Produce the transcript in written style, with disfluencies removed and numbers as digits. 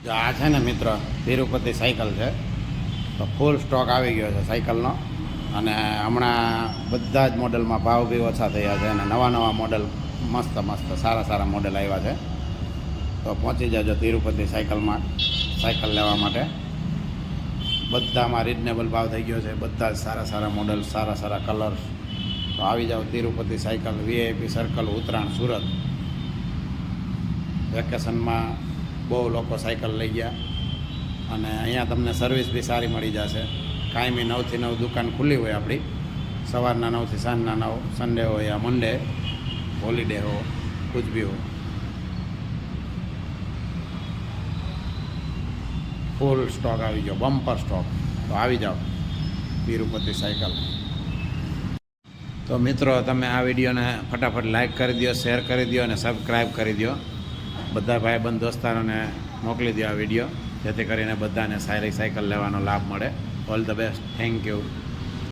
જો આ છે ને મિત્ર તિરુપતિ સાયકલ છે, તો ફૂલ સ્ટોક આવી ગયો છે સાયકલનો. અને હમણાં બધા જ મોડલમાં ભાવ બી ઓછા થયા છે અને નવા નવા મોડલ મસ્ત મસ્ત સારા સારા મોડલ આવ્યા છે. તો પહોંચી જજો તિરુપતિ સાયકલમાં સાયકલ લેવા માટે. બધામાં રિઝનેબલ ભાવ થઈ ગયો છે, બધા જ સારા સારા મોડલ, સારા સારા કલર્સ. તો આવી જાઓ Tirupati cycle, VIP circle, Uttarayan, Surat. વેકેશનમાં બહુ લોકો સાયકલ લઈ ગયા અને અહીંયા તમને સર્વિસ બી સારી મળી જશે. કાયમી 9 થી 9 દુકાન ખુલ્લી હોય આપણી, સવારના 9 થી સાંજના 9, સન્ડે હોય યા મંડે, હોલિડે હો, કુછ બી હો. ફૂલ સ્ટોક આવી ગયો, બમ્પર સ્ટોક. તો આવી જાઓ તિરુપતિ સાયકલ. તો મિત્રો તમે આ વિડીયોને ફટાફટ લાઈક કરી દો, શેર કરી દો અને સબસ્ક્રાઈબ કરી દો. બધા ભાઈબંધ દોસ્તારોને મોકલી દો આ વિડીયો, જેથી કરીને બધાને સારી સાયકલ લેવાનો લાભ મળે. All the best, thank you.